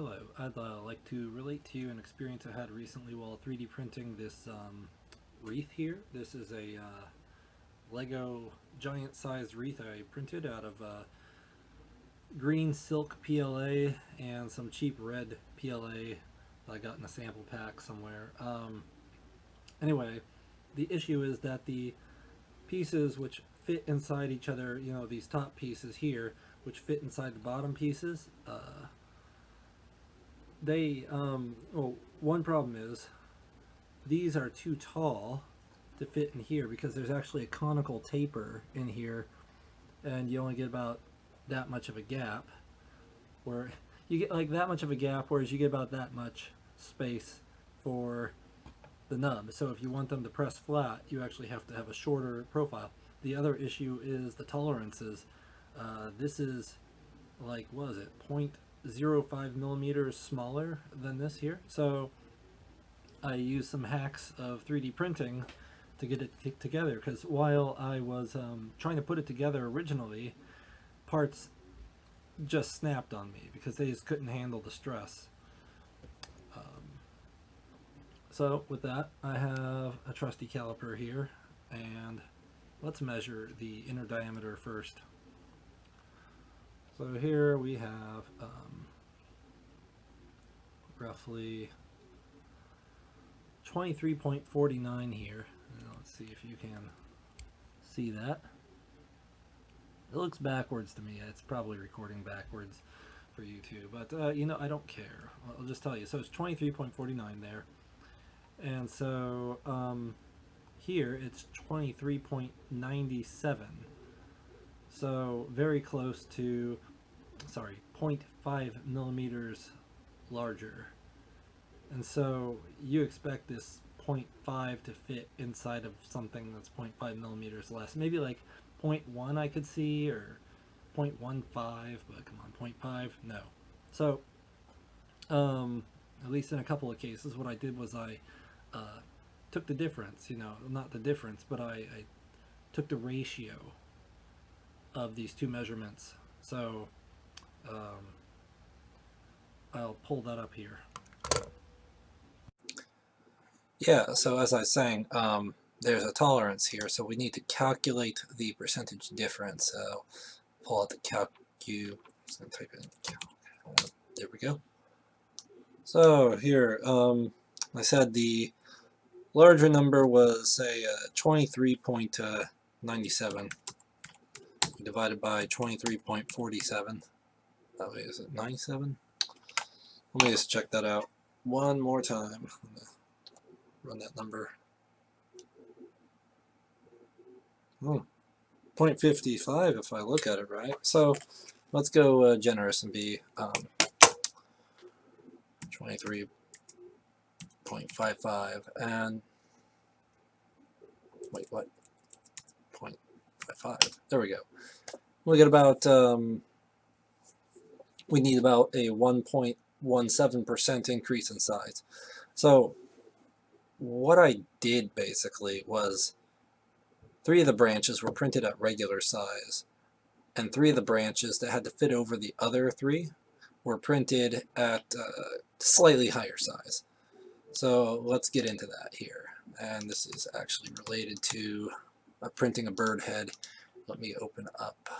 Hello, I'd like to relate to you an experience I had recently while 3D printing this wreath here. This is a Lego giant sized wreath I printed out of green silk PLA and some cheap red PLA that I got in a sample pack somewhere. Anyway, the issue is that the pieces which fit inside each other, these top pieces here, which fit inside the bottom pieces, well, one problem is these are too tall to fit in here because there's actually a conical taper in here, and you only get about that much of a gap. Where you get like that much of a gap, whereas you get about that much space for the nub. So if you want them to press flat, you actually have to have a shorter profile. The other issue is the tolerances. This is like, what is it, 0.05 millimeters smaller than this here. So I used some hacks of 3D printing to get it together, because while I was trying to put it together originally, parts just snapped on me because they just couldn't handle the stress. So with that, I have a trusty caliper here, and let's measure the inner diameter first. So here we have roughly 23.49 here. Let's see if you can see that. It looks backwards to me. It's probably recording backwards for you too, but I don't care. I'll just tell you. So it's 23.49 there, and so here it's 23.97. So very close to, sorry, 0.5 millimeters larger. And so you expect this 0.5 to fit inside of something that's 0.5 millimeters less. Maybe like 0.1 I could see, or 0.15, but come on, 0.5? No. So, at least in a couple of cases, what I did was I took the difference, not the difference, but I took the ratio of these two measurements. So, I'll pull that up here. Yeah, so as I was saying, there's a tolerance here, so we need to calculate the percentage difference. So pull out the calcu, just gonna type in there we go. So here, I said the larger number was say 23.97 divided by 23.47. That way, is it 97? Let me just check that out one more time. Run that number. 0.55 if I look at it right. So let's go generous and be 23.55, and wait, what? 0.55. There we go. We get about we need about a 1.17% increase in size. So what I did basically was 3 of the branches were printed at regular size, and 3 of the branches that had to fit over the other 3 were printed at slightly higher size. So let's get into that here. And this is actually related to printing a bird head. Let me open up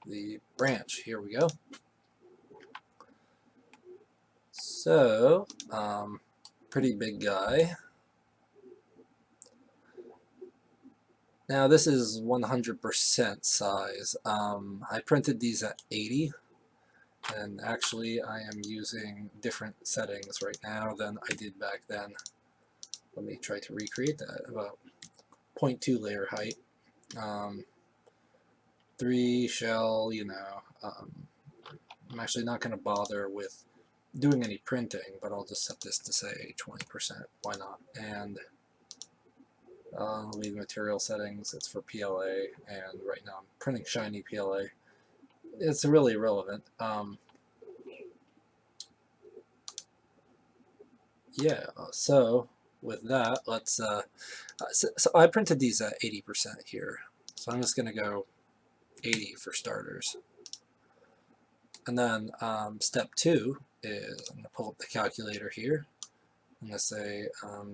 the branch. Here we go. So, pretty big guy. Now this is 100% size. I printed these at 80, and actually I am using different settings right now than I did back then. Let me try to recreate that. About 0.2 layer height, 3 shell, I'm actually not going to bother with doing any printing, but I'll just set this to say 20%, why not? And leave material settings, it's for PLA, and right now I'm printing shiny PLA. It's really irrelevant. Yeah, so with that, let's, so I printed these at 80% here, so I'm just going to go 80 for starters. And then step 2 is, I'm going to pull up the calculator here. I'm going to say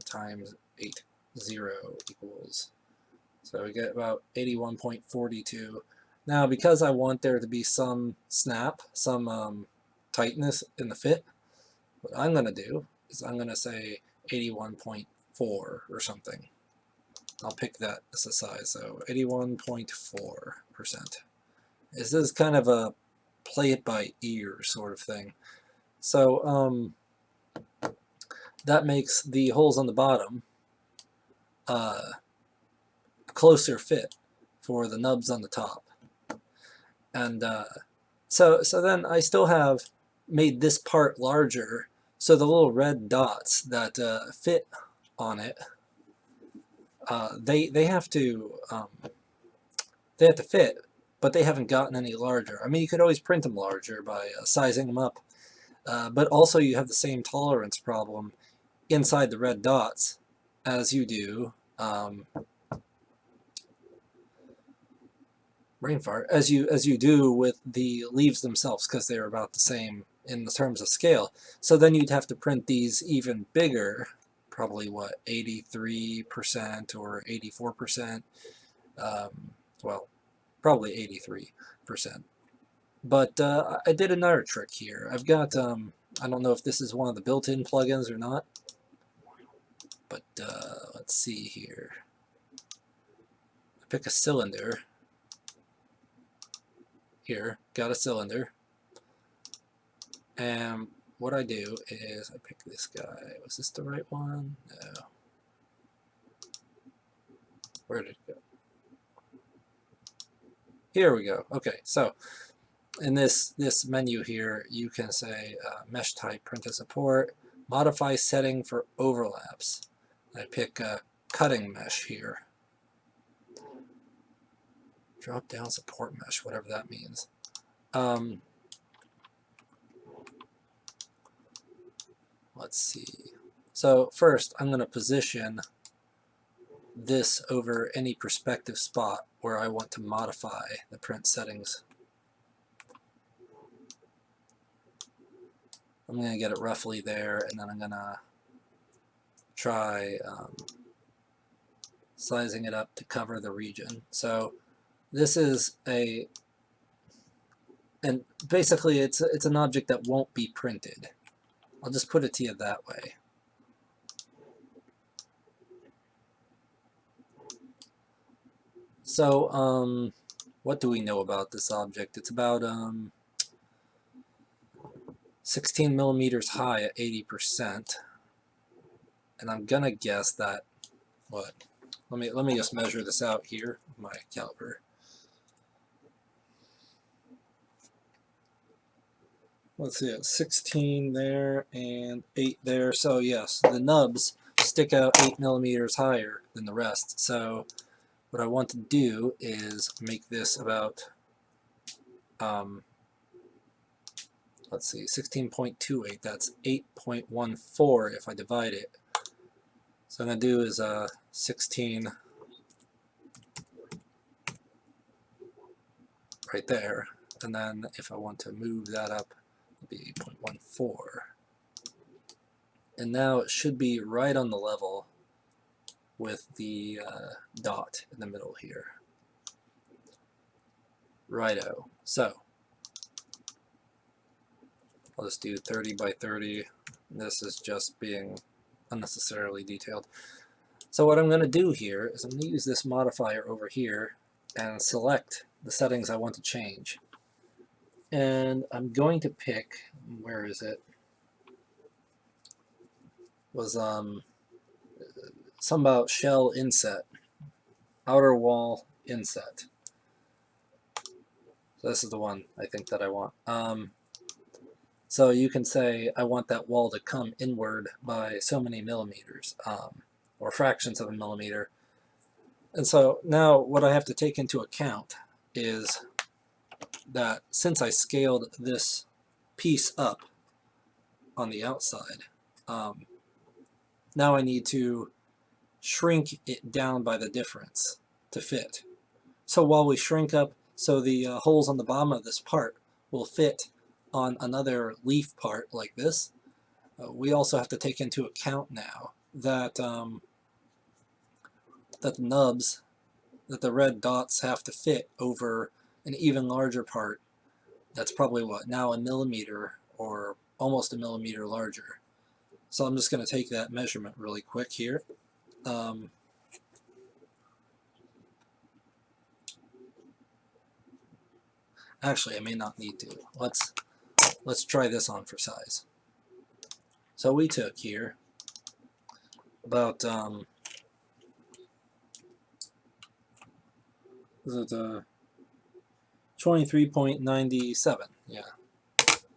times 80 equals, so we get about 81.42. Now, because I want there to be some snap, some tightness in the fit, what I'm going to do is I'm going to say 81.4 or something. I'll pick that as a size, so 81.4%. This is kind of a play it by ear sort of thing. So that makes the holes on the bottom a closer fit for the nubs on the top. And so then I still have made this part larger, so the little red dots that fit on it, they have to fit, but they haven't gotten any larger. I mean, you could always print them larger by sizing them up, but also you have the same tolerance problem inside the red dots as you do brain fart as you do with the leaves themselves, because they're about the same in the terms of scale. So then you'd have to print these even bigger, probably what, 83% or 84%. Well, probably 83%. But I did another trick here. I've got I don't know if this is one of the built-in plugins or not, but let's see here. I pick a cylinder. Here, got a cylinder, and what I do is I pick this guy. Was this the right one? No. Where did it go? Here we go. Okay, so in this menu here, you can say mesh type, print to support, modify setting for overlaps. I pick cutting mesh here. Drop down support mesh, whatever that means. Let's see. So first, I'm going to position this over any perspective spot where I want to modify the print settings. I'm going to get it roughly there, and then I'm going to try sizing it up to cover the region. So this is and basically it's an object that won't be printed. I'll just put it to you that way. So what do we know about this object? It's about 16 millimeters high at 80%, and I'm gonna guess that what? Let me just measure this out here with my caliper. Let's see, it's 16 there and 8 there. So yes, the nubs stick out 8 millimeters higher than the rest. So what I want to do is make this about let's see, 16.28. That's 8.14 if I divide it. So I'm going to do is 16 right there, and then if I want to move that up, it'll be 8.14. And now it should be right on the level with the dot in the middle here. Righto. So I'll just do 30 by 30. This is just being unnecessarily detailed. So what I'm going to do here is I'm going to use this modifier over here and select the settings I want to change. And I'm going to pick, where is it? Was some about shell inset, outer wall inset. So this is the one I think that I want. So you can say I want that wall to come inward by so many millimeters, or fractions of a millimeter. And so now what I have to take into account is that since I scaled this piece up on the outside, now I need to shrink it down by the difference to fit. So while we shrink up, so the holes on the bottom of this part will fit on another leaf part like this, we also have to take into account now that that the nubs, that the red dots have to fit over an even larger part that's probably what, now a millimeter or almost a millimeter larger. So I'm just going to take that measurement really quick here. Actually, I may not need to. Let's try this on for size. So we took here about is it 23.97? Yeah,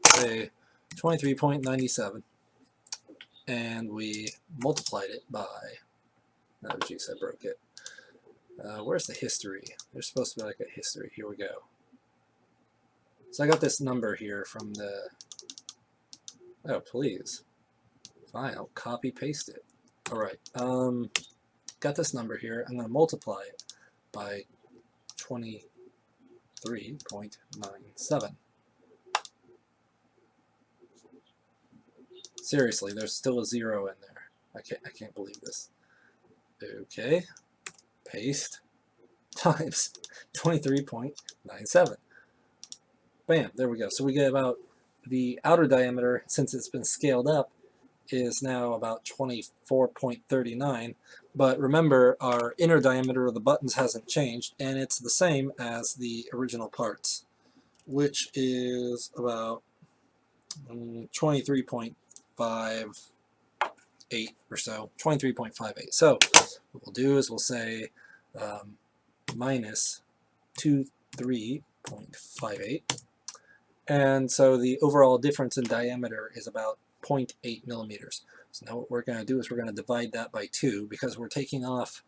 say 23.97, and we multiplied it by. Oh, geez, I broke it. Where's the history? There's supposed to be like a history. Here we go. So I got this number here from the. Oh, please. Fine, I'll copy paste it. All right. Got this number here. I'm going to multiply it by 23.97. Seriously, there's still a 0 in there. I can't believe this. Okay. Paste times 23.97. Bam, there we go. So we get about the outer diameter, since it's been scaled up, is now about 24.39. But remember, our inner diameter of the buttons hasn't changed, and it's the same as the original parts, which is about 23.58 or so, 23.58. So what we'll do is we'll say minus 23.58. And so the overall difference in diameter is about 0.8 millimeters. So now what we're going to do is we're going to divide that by 2, because we're taking off,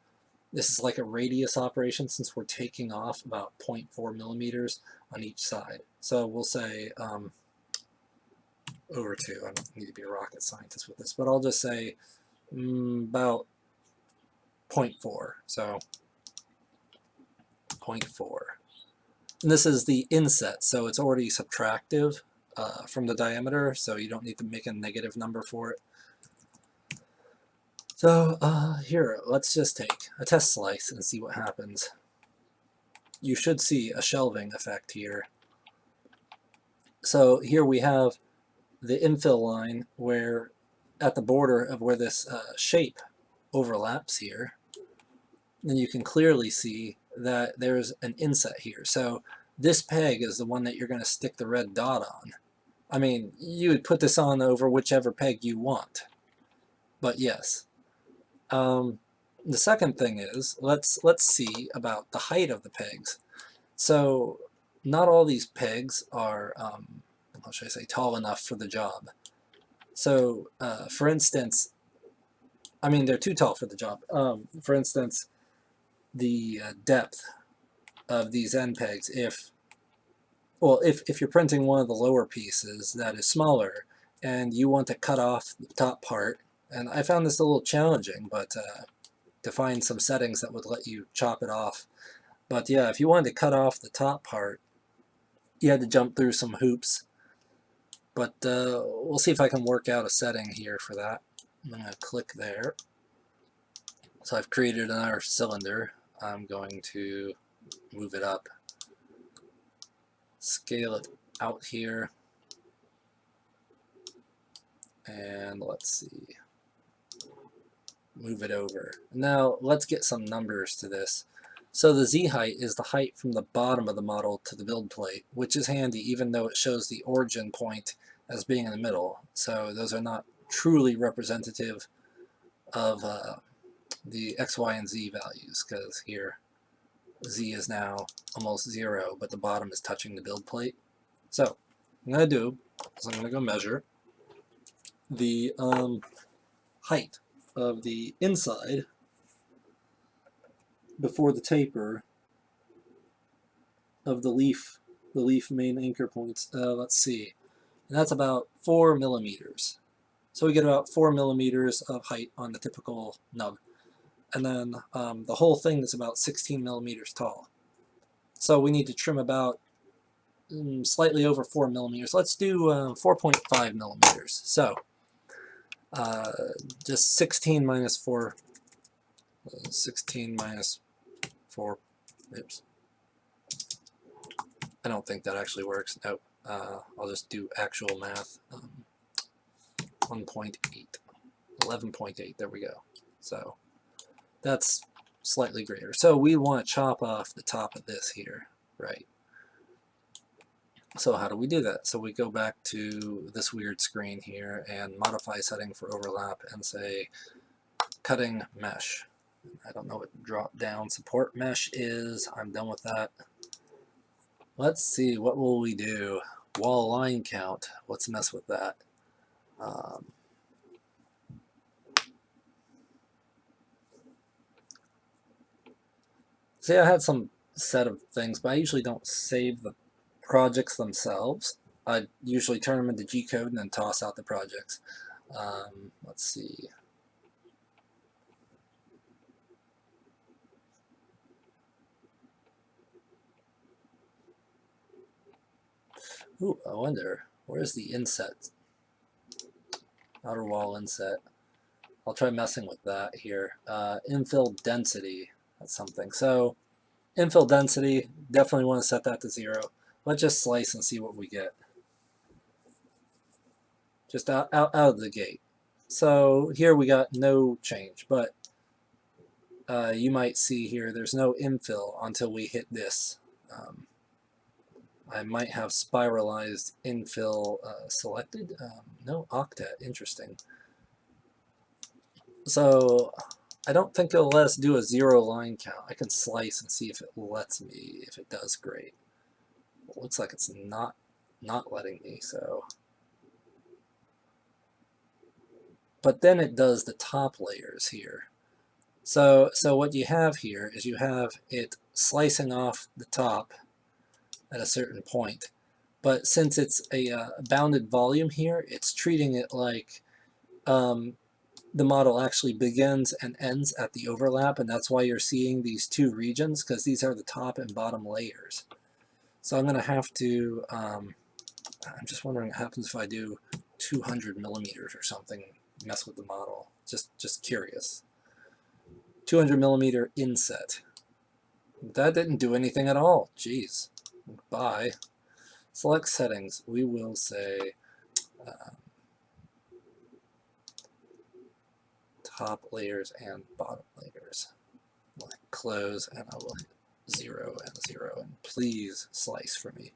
this is like a radius operation, since we're taking off about 0.4 millimeters on each side. So we'll say over 2. I don't need to be a rocket scientist with this, but I'll just say about 0.4. So 0.4. And this is the inset, so it's already subtractive from the diameter, so you don't need to make a negative number for it. So here, let's just take a test slice and see what happens. You should see a shelving effect here. So here we have the infill line where at the border of where this shape overlaps here. Then you can clearly see that there's an inset here. So this peg is the one that you're going to stick the red dot on. I mean, you would put this on over whichever peg you want. But yes. The second thing is, let's see about the height of the pegs. So not all these pegs are, how should I say, tall enough for the job. So for instance, I mean, they're too tall for the job. For instance, the depth of these end pegs, if you're printing one of the lower pieces that is smaller and you want to cut off the top part, and I found this a little challenging, but to find some settings that would let you chop it off. But yeah, if you wanted to cut off the top part, you had to jump through some hoops. But we'll see if I can work out a setting here for that. I'm going to click there. So I've created another cylinder. I'm going to move it up, scale it out here, and let's see, move it over. Now let's get some numbers to this. So the Z height is the height from the bottom of the model to the build plate, which is handy even though it shows the origin point as being in the middle. So those are not truly representative of the X, Y, and Z values, because here Z is now almost 0, but the bottom is touching the build plate. So what I'm going to do is I'm going to go measure the height of the inside before the taper of the leaf main anchor points. Let's see, and that's about 4 millimeters. So we get about 4 millimeters of height on the typical nub. And then the whole thing is about 16 millimeters tall. So we need to trim about slightly over 4 millimeters. Let's do 4.5 millimeters. So just 16 minus 4, 16 minus 4, oops. I don't think that actually works. Nope. I'll just do actual math. 1.8, 11.8, there we go. So that's slightly greater. So we want to chop off the top of this here, right? So how do we do that? So we go back to this weird screen here and modify setting for overlap and say cutting mesh. I don't know what drop down support mesh is. I'm done with that. Let's see, what will we do? Wall line count. Let's mess with that. See, I had some set of things, but I usually don't save the projects themselves. I usually turn them into G code and then toss out the projects. Let's see. Ooh, I wonder, where's the inset? Outer wall inset. I'll try messing with that here. Infill density, that's something. So infill density, definitely want to set that to 0. Let's just slice and see what we get. Just out of the gate. So here we got no change, but you might see here there's no infill until we hit this. I might have spiralized infill selected. No, octet, interesting. So I don't think it'll let us do a 0 line count. I can slice and see if it lets me. If it does, great. It looks like it's not letting me, so. But then it does the top layers here. So what you have here is you have it slicing off the top at a certain point. But since it's a bounded volume here, it's treating it like the model actually begins and ends at the overlap, and that's why you're seeing these two regions, because these are the top and bottom layers. So I'm going to have to, I'm just wondering what happens if I do 200 millimeters or something, mess with the model. Just curious. 200 millimeter inset. That didn't do anything at all. Jeez. Bye. Select settings. We will say top layers and bottom layers. I'll close and I will hit 0 and 0, and please slice for me.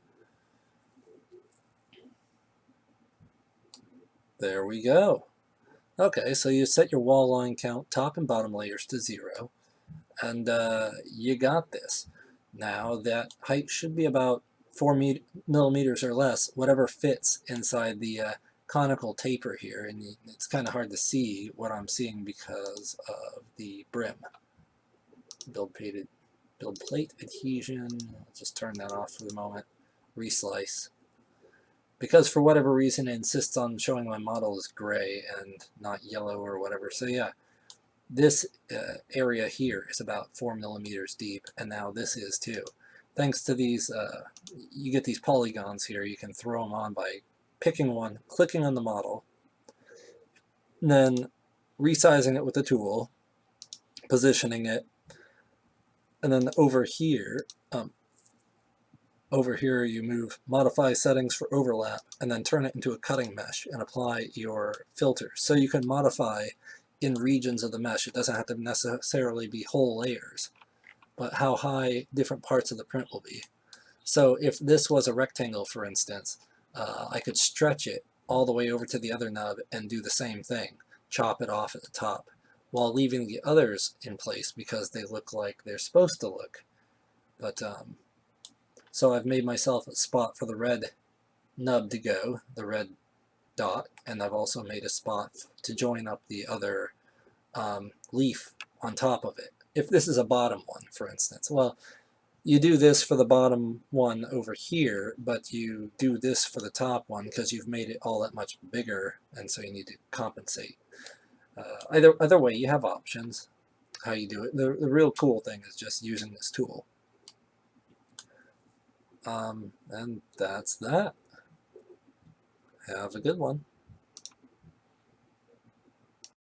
There we go. Okay, so you set your wall line count, top and bottom layers to 0, and you got this. Now that height should be about 4 millimeters or less, whatever fits inside the conical taper here, and it's kind of hard to see what I'm seeing because of the brim. Build plate adhesion, I'll just turn that off for the moment, reslice. Because for whatever reason it insists on showing my model as gray and not yellow or whatever. So yeah, this area here is about 4 millimeters deep, and now this is too. Thanks to these, you get these polygons here, you can throw them on by picking one, clicking on the model, and then resizing it with the tool, positioning it, and then over here you move modify settings for overlap and then turn it into a cutting mesh and apply your filters. So you can modify in regions of the mesh. It doesn't have to necessarily be whole layers, but how high different parts of the print will be. So if this was a rectangle, for instance, I could stretch it all the way over to the other nub and do the same thing, chop it off at the top, while leaving the others in place because they look like they're supposed to look. But so I've made myself a spot for the red nub to go, the red dot, and I've also made a spot to join up the other leaf on top of it. If this is a bottom one, for instance, well, you do this for the bottom one over here, but you do this for the top one because you've made it all that much bigger, and so you need to compensate. Either way, you have options how you do it. The real cool thing is just using this tool. And that's that. Have a good one.